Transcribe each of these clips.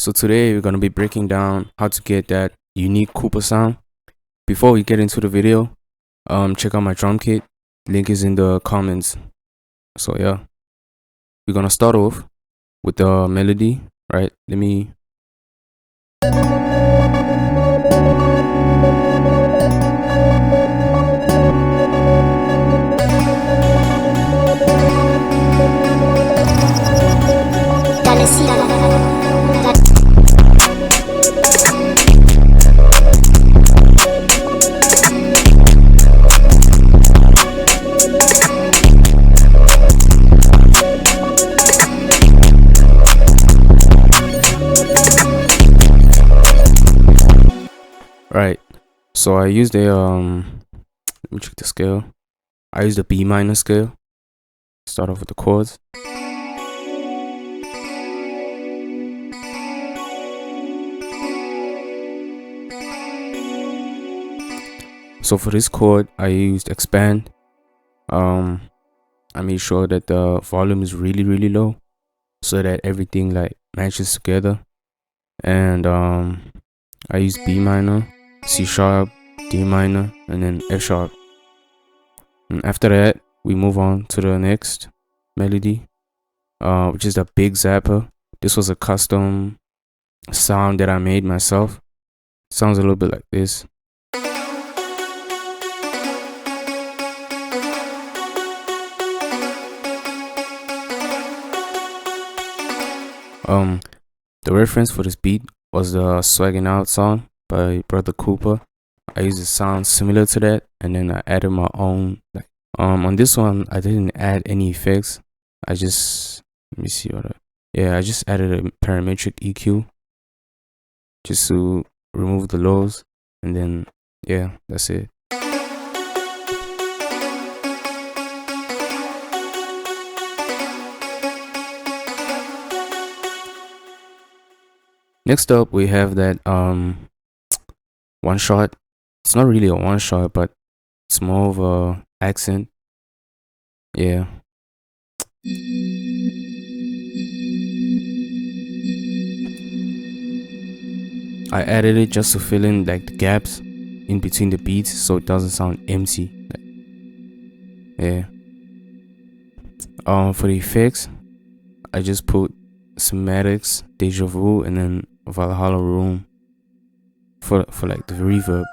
So today we're going to be breaking down how to get that unique Cooper sound. Before we get into the video, check out my drum kit. Link is in the comments. So yeah, we're going to start off with the melody, right? Let me right. So I used a let me check the scale. I used a B minor scale. Start off with the chords. So for this chord, I used expand. I made sure that the volume is really low, so that everything like matches together. And I used B minor, C sharp, D minor, and then F sharp. And after that, we move on to the next melody, which is the Big Zapper. This was a custom sound that I made myself. Sounds a little bit like this. The reference for this beat was the Swaggin' Out song by Brother Cooper. I used a sound similar to that, and then I added my own. On this one, I didn't add any effects. I just let me see what. I just added a parametric EQ just to remove the lows, and then yeah, that's it. Next up, we have that one shot. It's not really a one shot, but it's more of a accent. Yeah. I added it just to fill in like the gaps in between the beats, so it doesn't sound empty. Yeah. For the effects, I just put Somatics, Deja Vu, and then Valhalla Room for like the reverb.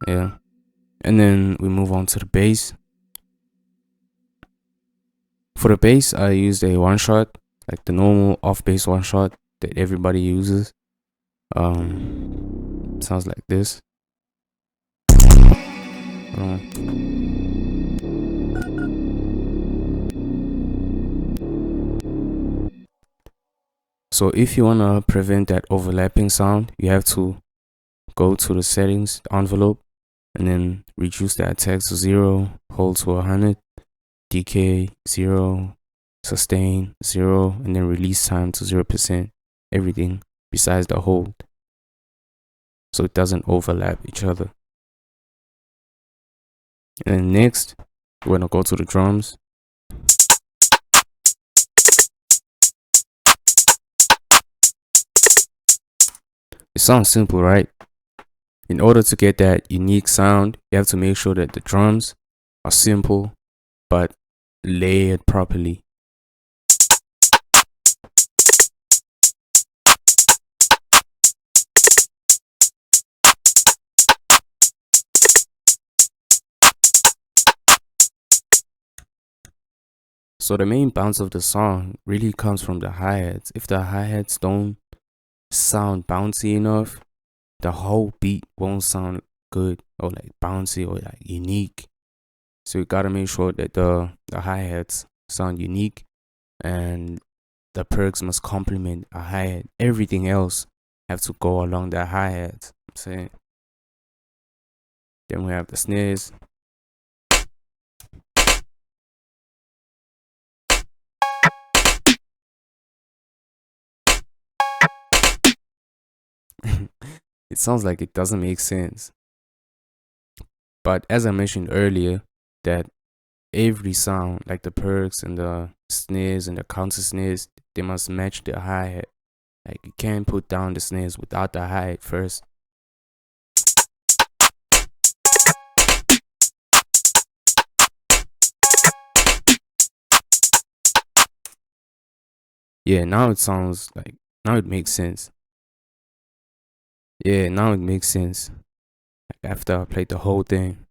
Yeah. And then we move on to the bass. For the bass, I used a one shot, like the normal off bass one shot that everybody uses. Sounds like this. So if you want to prevent that overlapping sound, you have to go to the settings envelope and then reduce the attack to 0, hold to 100, decay 0, sustain 0, and then release time to 0%. Everything besides the hold, so it doesn't overlap each other. And then next, we're gonna go to the drums. It sounds simple, right? In order to get that unique sound, you have to make sure that the drums are simple but layered properly. So the main bounce of the song really comes from the hi-hats. If the hi-hats don't sound bouncy enough, the whole beat won't sound good or like bouncy or like unique. So you gotta make sure that the hi-hats sound unique, and the perks must complement a hi-hat. Everything else have to go along the hi-hats. I'm saying. Then we have the snares. It sounds like it doesn't make sense. But as I mentioned earlier, that every sound, like the perks and the snares and the counter snares, they must match the hi-hat. Like you can't put down the snares without the hi-hat first. Yeah, now it sounds like, now it makes sense. Yeah, now it makes sense. Like after I played the whole thing.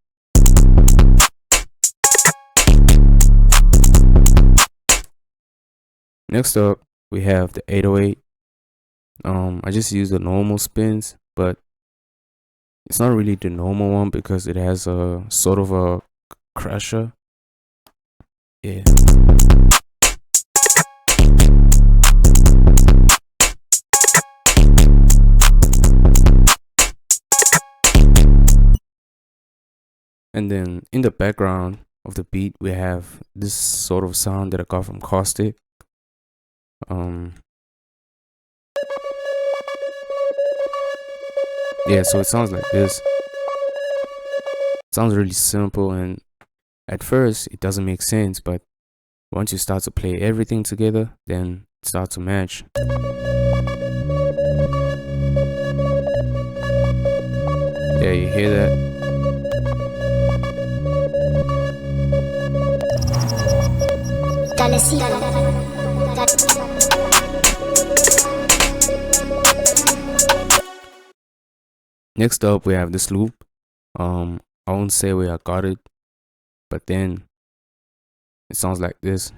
Next up, we have the 808. I just use the normal spins, but it's not really the normal one because it has a sort of a crusher. Yeah. And then in the background of the beat, we have this sort of sound that I got from Caustic. Yeah, so it sounds like this. It sounds really simple, and at first it doesn't make sense, but once you start to play everything together, then it starts to match. Yeah, you hear that? Next up, we have this loop. I won't say where I got it, but then it sounds like this.